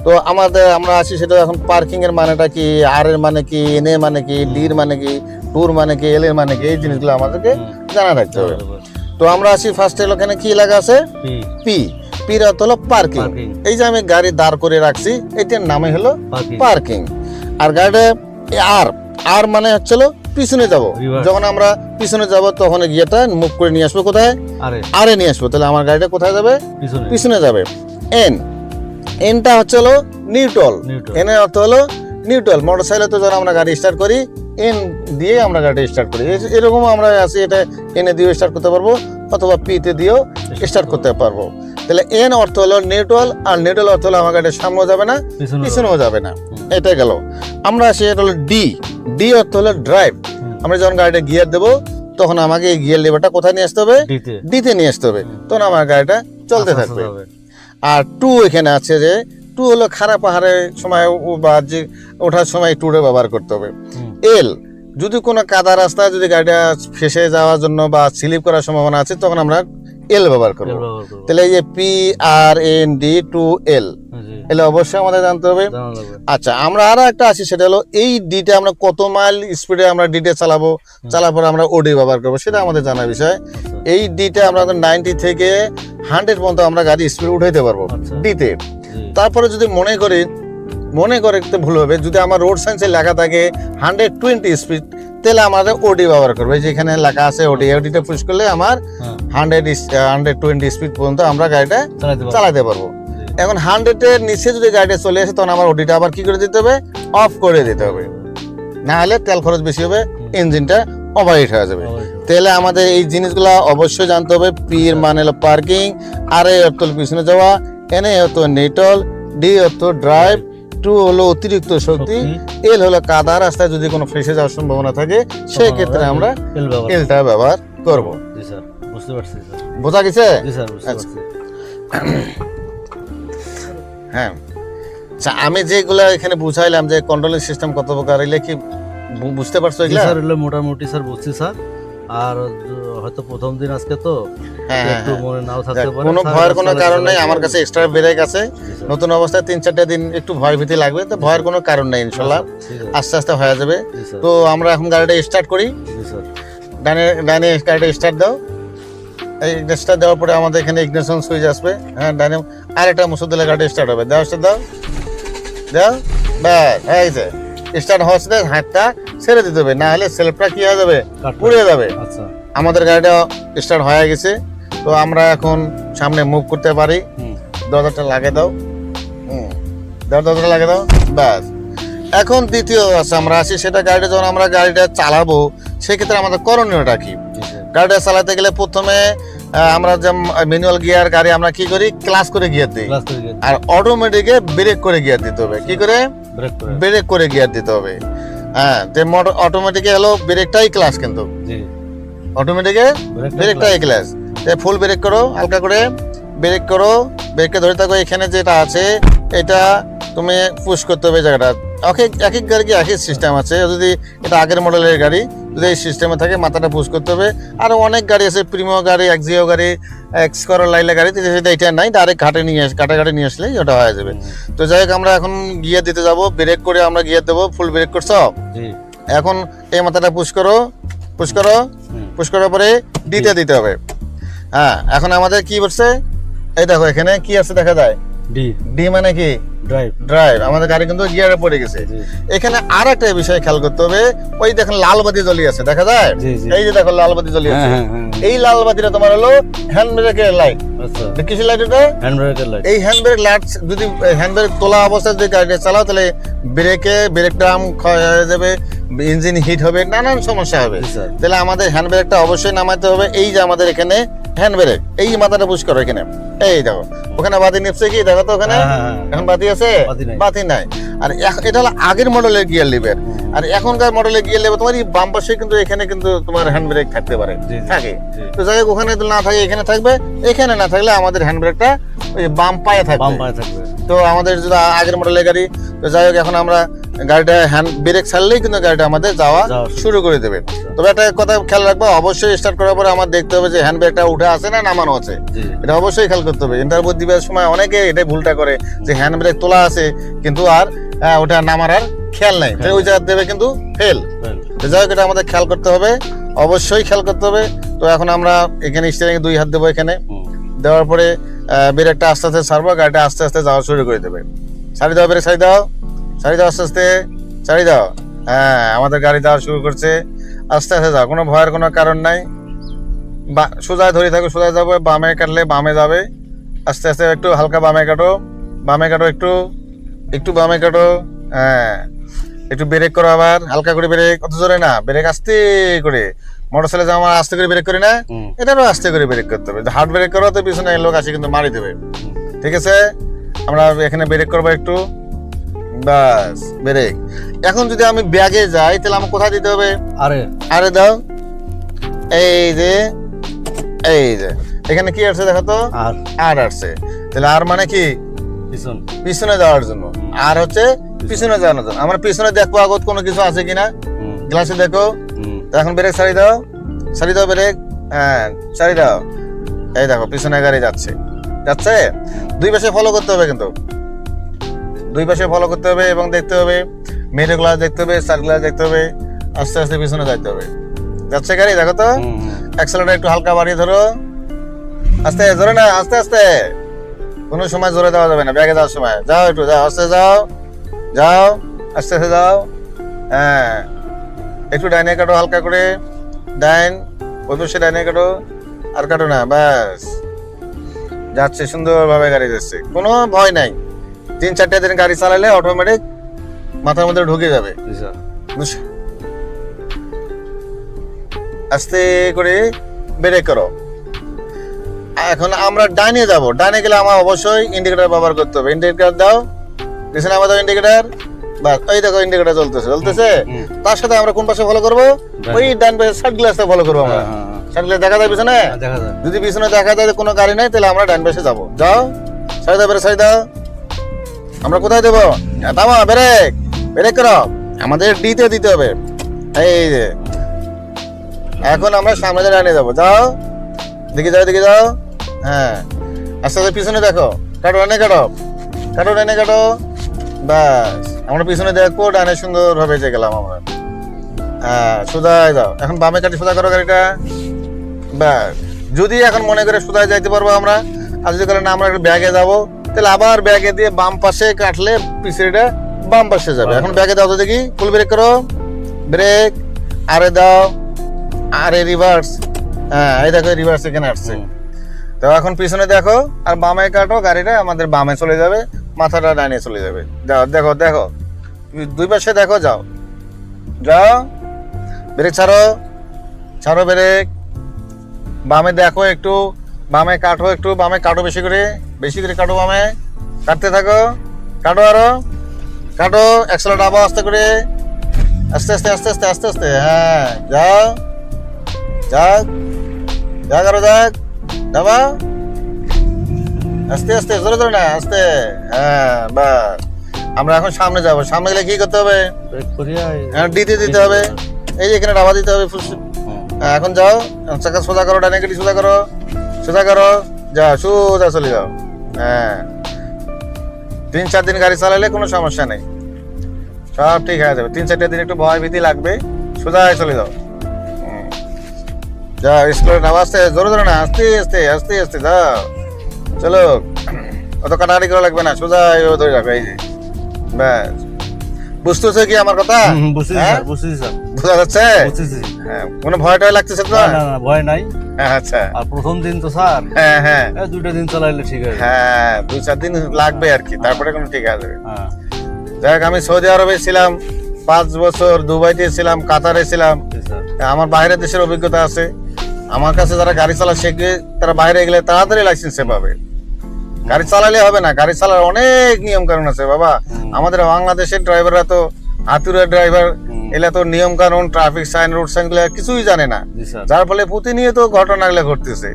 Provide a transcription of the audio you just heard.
তো আমরা আছি সেটা এখন পার্কিং এর মানেটা কি, আর এর মানে কি, এন এর মানে কি, ডি এর মানে কি, টুর মানে কি, এল এর মানে কি, এই জিনিসগুলো আমাদেরকে জানা থাকতে হবে। তো আমরা আসি ফার্স্টে ওখানে কি লেখা আছে, পি। পির অর্থ হলো পার্কিং। এই যে আমি গাড়ি দাঁড় করে রাখছি, এটার নামে হলো পার্কিং। আর গাড়িটা আর আর মানে হচ্ছে পিছনে যাব, যখন আমরা পিছনে যাব তখন গিয়ারটা মুভ করে নিয়ে আসবো কোথায়, আরে নিয়ে আসবো। তাহলে আমার গাড়িটা কোথায় যাবে, পিছনে যাবে। এন, এনটা হচ্ছে নিউট্রাল। এন এর অর্থ হলো নিউট্রাল। মোটরসাইকেলে তো যখন আমরা গাড়ি স্টার্ট করি এন দিয়ে আমরা গাড়ি স্টার্ট করি, এরকম আমরা আছি, এটা এনে দিয়েও স্টার্ট করতে পারবো অথবা পিতে দিয়েও স্টার্ট করতে পারবো। তাহলে এন অর্থ হলো নিউট্রাল, আর নিউট্রাল অর্থ হলো আমার গাড়ির সামনেও যাবে না পিছনেও যাবে না, এটাই গেল। আমরা আসি এটা হলো ডি। ডি অর্থ হলো ড্রাইভ। আমরা যখন গাড়িটা গিয়ার দেবো তখন আমাকে এই গিয়ার লেভারটা কোথায় নিয়ে আসতে হবে, ডিতে নিয়ে আসতে হবে, তখন আমার গাড়িটা চলতে থাকবে। আর টু এখানে আছে, যে টু হলো খারাপ পাহাড়ের সময় বা যে ওঠার সময় টুরে ব্যবহার করতে হবে। এল, যদি কোনো কাদা রাস্তা যদি গাড়িটা ফেসে যাওয়ার জন্য বা স্লিপ করার সম্ভাবনা আছে তখন আমরা এল ব্যবহার করবো। তাহলে এই যে P R N D two এল, এলে অবশ্যই আমাদের জানতে হবে। আচ্ছা, আমরা আরো একটা আছি, সেটা হলো এই ডিটা আমরা কত মাইল স্পিডে আমরা ডিটে চালাবো, চালার পর আমরা ওডি ব্যবহার করবো, সেটা আমাদের জানার বিষয়। এই ডিটা আমরা 90 থেকে 100 পর্যন্ত আমরা গাড়ি স্পিড উঠাইতে পারবো ডিতে। তারপরে যদি মনে করে ভুল হবে, যদি আমার রোড সাইন্সে লেখা থাকে 120 স্পিড, তাহলে আমাদের ওডি ব্যবহার করবে। যেখানে লেখা আছে ওডি, ওডিটা পুশ করলে আমার 120 স্পিড পর্যন্ত আমরা গাড়িটা চালাতে পারবো। এখন 100 এর নিচে যদি গাড়িটা চলে আসে তখন আমার ওডিটা আবার কি করে দিতে হবে, অফ করে দিতে হবে, না হলে তেল খরচ বেশি হবে, ইঞ্জিনটা ওভারহিট হয়ে যাবে। তাহলে আমাদের এই জিনিসগুলো অবশ্যই জানতে হবে। পি এর মানে হলো পার্কিং, আর এ অর্থ পিছনে যাওয়া, এন এ অর্থ নিউট্রাল, ডি অর্থ ড্রাইভ, টু হলো অতিরিক্ত শক্তি, এল হলো কাদা রাস্তায় যদি কোনো ফেসে যাওয়ার সম্ভাবনা থাকে সেই ক্ষেত্রে আমরা এলটা ব্যবহার করব। জি স্যার, বুঝতে পারছি স্যার। বোঝা গেছে? জি স্যার, বুঝতে পারছি। হ্যাঁ, আচ্ছা, আমি যেগুলা এখানে বুঝাইলাম যে কন্ট্রোলিং সিস্টেম কত প্রকার, এগুলো কি বুঝতে পারছো? জি স্যার, এগুলো মোটামুটি স্যার বুঝছি স্যার। আর হয়তো প্রথম দিন আজকে তো একটু মনে নাও থাকতে পারে, কোনো ভয়ের কোনো কারণ নাই। আমার কাছে এক্সট্রা ব্রেক আছে, নতুন অবস্থায় 3-4টা দিন একটু ভয় ভীতি লাগবে, তো ভয়ের কোনো কারণ নাই, ইনশাল্লাহ আস্তে আস্তে হয়ে যাবে। তো আমরা এখন গাড়িটা স্টার্ট করি। ডাইনে গাড়িটা স্টার্ট দাও। এই স্টার্ট দেওয়ার পরে আমাদের এখানে ইগনিশন সুইচ আসবে। হ্যাঁ, ডাইনে আরেকটা মুসুর দিলে গাড়ি স্টার্ট হবে। দাও, স্টার্ট দাও, ব্যাস হয়ে গেছে। স্টার্ট হচ্ছে, হাতটা ছেড়ে দিতে হবে, না হলে সেলফটা কি হয়ে যাবে, পুড়ে যাবে। আমাদের গাড়িটা স্টার্ট হয়ে গেছে। তো আমরা এখন সামনে মুভ করতে পারি। দরজাটা লাগিয়ে দাও, দরজাটা লাগিয়ে দাও, ব্যাস। এখন দ্বিতীয় আছে, আমরা আসি সেটা গাড়িটা যখন আমরা গাড়িটা চালাবো সেক্ষেত্রে আমাদের করণীয়টা কি। গাড়িটা চালাতে গেলে প্রথমে আমরা যে ম্যানুয়াল গিয়ার গাড়ি আমরা কি করি, ক্লাস করে গিয়ার দিই, আর অটোমেটিকে ব্রেক করে গিয়ার দিতে হবে। কি করে? ব্রেক করে গিয়ার দিতে হবে। হ্যাঁ, অটোমেটিকে হলো ব্রেকটাই ক্লাস, কিন্তু অটোমেটিকে ব্রেকটাই ক্লাস। ফুল ব্রেক করো, হালকা করে ব্রেক করো, ব্রেককে ধরে থাকো। এখানে যেটা আছে এটা তুমি পুশ করতে হবে জায়গাটা। এক এক গাড়ি একই সিস্টেম আছে। যদি এটা আগের মডেলের গাড়ি, যদি এই সিস্টেমে থাকে মাথাটা পুশ করতে হবে। আরো অনেক গাড়ি আছে, প্রিমিও গাড়ি, এক্সিও গাড়ি, এক্সকোর লাইলা গাড়ি, সেটা এটা নাই, ডাইরেক্ট ঘাটে নিয়ে আসলেই ওটা হয়ে যাবে। তো যাই হোক, আমরা এখন গিয়ার দিতে যাবো। ব্রেক করে আমরা গিয়ার দেবো, ফুল ব্রেক করছো। এখন এই মাথাটা পুশ করো, পুশ করার পরে ডিতে দিতে হবে। হ্যাঁ, এখন আমাদের কি বলছে, এই দেখো এখানে কি আছে দেখা যায়, ডি মানে কি, ড্রাইভ। আমাদের গাড়ি কিন্তু গিয়ারে পড়ে গেছে। এখানে আর একটা বিষয় খেয়াল করতে হবে, ওই দেখেন লাল বাতি জ্বলি আছে, দেখা যায়? এই যে দেখো লাল বাতি জ্বলি আছে, এই লাল বাতিটা তোমার হলো হ্যান্ড ব্রেকের লাইট। কিসের লাইট এটা? হ্যান্ড ব্রেকের লাইট। এই হ্যান্ড ব্রেক লাইট যদি হ্যান্ড ব্রেক তোলা অবস্থায় যদি গাড়িটা চালাও তাহলে ব্রেক ড্রাম ক্ষয় হয়ে যাবে, ইঞ্জিন হিট হবে, নানান সমস্যা হবে। তাহলে আমাদের হ্যান্ড ব্রেকটা অবশ্যই নামাতে হবে। এই যে আমাদের এখানে হ্যান্ড ব্রেক, এই মাথাটা পুশ করো এখানে, এই দেখো ওখানে বাতি নিপছে কি, দেখো তো ওখানে এখন বাতি আছে, বাতি নাই। আর এটা হলো আগের মডেলের গিয়ার লিভার, আর এখনকার মডেলের গিয়ার লিভার তোমার এই বাম পাশে কিন্তু এখানে কিন্তু তোমার হ্যান্ড ব্রেক থাকতে পারে, থাকে। তো যাই হোক, ওখানে না থাকে এখানে থাকবে, এখানে না থাকলে আমাদের হ্যান্ড ব্রেকটা ওই বাম পায়ে থাকবে। তো আমাদের যদি আগের মডেলের গাড়ি, তো যাই হোক এখন আমরা গাড়িটা হ্যান্ড ব্রেক ছাড়লেই কিন্তু গাড়িটা আমাদের যাওয়া যাওয়া শুরু করে দেবে। তবে একটা কথা খেয়াল রাখবো, অবশ্যই স্টার্ট করার পরে আমার দেখতে হবে যে হ্যান্ড ব্রেকটা উঠে আছে না নামানো আছে, জি এটা অবশ্যই খেয়াল করতে হবে। ইন্টারভিউ দিবার সময় অনেকে এটাই ভুলটা করে যে হ্যান্ড ব্রেক তোলা আছে কিন্তু আর ওটা নামার আর খেয়াল নাই, ওই জায়গা দেবে কিন্তু ফেল। যাই হোক, এটা আমাদের খেয়াল করতে হবে, অবশ্যই খেয়াল করতে হবে। তো এখন আমরা এখানে স্টিয়ারিং 2 হাত দেবো, এখানে দেওয়ার পরে ব্রেকটা আস্তে আস্তে ছাড়বো, গাড়িটা আস্তে আস্তে যাওয়া শুরু করে দেবে। ছাড়ি দাও ব্রেক, ছাড়ি দাও, ছাড়ি দাও আস্তে আস্তে, ছাড়ি দাও। হ্যাঁ, আমাদের গাড়ি যাওয়া শুরু করছে, আস্তে আস্তে যাও, কোনো ভয়ের কোনো কারণ নাই। সোজায় ধরে থাকো, সোজায় যাবো, বামে কাটলে বামে যাবে, আস্তে আস্তে একটু হালকা বামে কাটো, বামে কাটো, একটু একটু বামে কাটো। হ্যাঁ, একটু ব্রেক করো, আবার হালকা করে ব্রেক, অত জোরে না, ব্রেক আস্তে করে। মোটরসাইকেলে যেমন আমরা আস্তে করে ব্রেক করি না, এটারও আস্তে করে ব্রেক করতে হবে। হার্ড ব্রেক করো তো পিছনে লোক আসে কিন্তু মারি দেবে। ঠিক আছে, আমরা এখানে ব্রেক করবো একটু, বাস ব্রেক। এখন যদি আমি ব্যাগে যাই তাহলে আমার কোথায় দিতে হবে? আরে দাও, এই যে এখানে কি আসছে দেখো তো, আর আসছে। তাহলে আর মানে কি? পিছনে যাওয়ার জন্য। আর হচ্ছে পিছনে যাওয়ার জন্য। আমরা পিছনে দেখবো আগত কোনো কিছু আছে কিনা, গ্লাসে দেখো। এখন ব্রেক ছাড়ি দাও, ছাড়ি দাও ব্রেক, হ্যাঁ ছাড়ি দাও। এই দেখো পিছনে গাড়ি যাচ্ছে, যাচ্ছে। 2 পাশে ফলো করতে হবে, কিন্তু 2 পাশে ফলো করতে হবে এবং দেখতে হবে, মিরর গ্লাস দেখতে হবে, সাইড গ্লাস দেখতে হবে, আস্তে আস্তে পিছনে যাইতে হবে। যাচ্ছে গাড়ি, দেখো তো। অ্যাক্সেলারেটর একটু হালকা বাড়িয়ে ধরো, আস্তে, জোরে না, আস্তে আস্তে, কোনো সময় জোরে দেওয়া যাবে না ব্যাগে যাওয়ার সময়। যাও একটু, যাও আস্তে, যাও যাও আস্তে আস্তে যাও। হ্যাঁ, একটু ডাইনে কাটো হালকা করে, ডাইন, ওই পাশে ডাইনে কাটো, আর কাটো না, ব্যাস। যাচ্ছে সুন্দরভাবে গাড়ি যাচ্ছে, কোনো ভয় নাই। 3-4টা দিন গাড়ি চালালে অটোমেটিক মাথার মধ্যে ঢুকে যাবে। আস্তে করে ব্রেক করো। এখন আমরা ডাইনে যাব, ডাইনে গেলে আমার অবশ্যই ইন্ডিকেটর ব্যবহার করতে হবে। ইন্ডিকেটর দাও, পিছনে আমাদের ইন্ডিকেটর, বাস ওই দেখো ইন্ডিকেটর চলতেছে। তার সাথে আমরা কোন পাশে ফলো করবো? ওই ডান পাশে সাইড গ্লাসটা ফলো করবো আমরা। সাইড গ্লাস দেখা যায় পিছনে, যদি পিছনে দেখা যায় কোনো গাড়ি নাই তাহলে আমরা ডান পাশে যাবো। যাও, সাইড দাও, ব্রেক সাইড দাও। আমরা কোথায় দেবো? থামো, ব্রেক, ব্রেক করো। আমাদের ডিতে দিতে হবে। এই যে এখন আমরা সামনে ডাইনে যাবো। যাও, দিকে যাও, দিকে যাও। হ্যাঁ, আস্তে আস্তে পিছনে দেখো, কাটো, ডানে কাটো, কাটো, ডানে কাটো, বাস। আমরা পিছনে দেখবো, ডানে সুন্দর ভাবে যে গেলাম আমরা। হ্যাঁ, সোজায় যাও। এখন বামে কাটি, সোজা করো গাড়িটা, বাস। যদি এখন মনে করে সোজায় যাইতে পারবো আমরা, আর যদি করে না আমরা একটু ব্যাগে যাবো, তাহলে আবার ব্যাগে দিয়ে বাম পাশে কাটলে পিছনেটা বাম পাশে যাবে। এখন ব্যাগে দাও তো দেখি, ফুল ব্রেক করো, ব্রেক, আরে দাও, আরে রিভার্স। হ্যাঁ, এই দেখো রিভার্স এখানে আসছে। তো এখন পিছনে দেখো আর বামে কাটো, গাড়িটা আমাদের বামে চলে যাবে, মাথাটা ডাইনে চলে যাবে। যাও, দেখো দেখো, 2 পাশে দেখো, যাও যাও, ব্রেক ছাড়ো, ছাড়ো ব্রেক। বামে দেখো একটু, বামে কাটো একটু, বামে কাটো বেশি করে, বেশি করে কাটো, বামে কাটতে থাকো, কাটো আরো, কাটো। অ্যাক্সেলারেটর আবার আস্তে করে, আস্তে আস্তে আস্তে আস্তে আস্তে আস্তে। হ্যাঁ, যাও, যাক যাক, আরো যাক, যাবা, আস্তে আস্তে, জোরে জোরে না, আস্তে। হ্যাঁ, বাস। আমরা এখন সামনে যাবো। সামনে গেলে কি করতে হবে? ডিতে দিতে হবে, এই যে এখানে ডাবা দিতে হবে। এখন যাও, চাকা সোজা করো, ডানে গেলি সোজা করো, সোজা করো, যাও, সোজা চলে যাও। হ্যাঁ, 3-4 দিন গাড়ি চালালে কোনো সমস্যা নেই, সব ঠিক হয়ে যাবে। 3-4টা দিন একটু ভয় ভীতি লাগবে, সোজায় চলে যাও। যাও, স্কুলের নাম আসতে, জোরে জোরে না, আস্তে আস্তে আস্তে আস্তে যাও। চলো, অত কাটাকাটি করা লাগবে না, সোজা এইভাবে ধরে রাখো, এই যে ব্যাস। বুঝতেছো কি আমার কথা? বোঝা যাচ্ছে? কোনো ভয় টয় লাগতেছে তো? ভয় নাই। আচ্ছা, আর প্রথম দিন তো স্যার, হ্যাঁ হ্যাঁ, 2টা দিন চালাইলে ঠিক আছে। হ্যাঁ, 2-4 দিন লাগবে আর কি, তারপরে কোনো ঠিক আছে। যাই হোক, আমি সৌদি আরবে ছিলাম 5 বছর, দুবাইতে ছিলাম, কাতারে ছিলাম। আমার বাইরের দেশের অভিজ্ঞতা আছে। আমার কাছে যারা গাড়ি চালা শেখে তারা বাইরে গেলে তাড়াতাড়ি লাইসেন্সে পাবে। গাড়ি চালালে হবে না, গাড়ি চালার অনেক নিয়ম কানুন আছে বাবা। আমাদের বাংলাদেশের ড্রাইভাররা তো হাতুড়ে ড্রাইভার, এলা তো নিয়ম কানুন, ট্রাফিক সাইন, রোড সাইন গুলো কিছুই জানে না, যার ফলে প্রতিনিয়ত ঘটনাগুলো ঘটতেছে।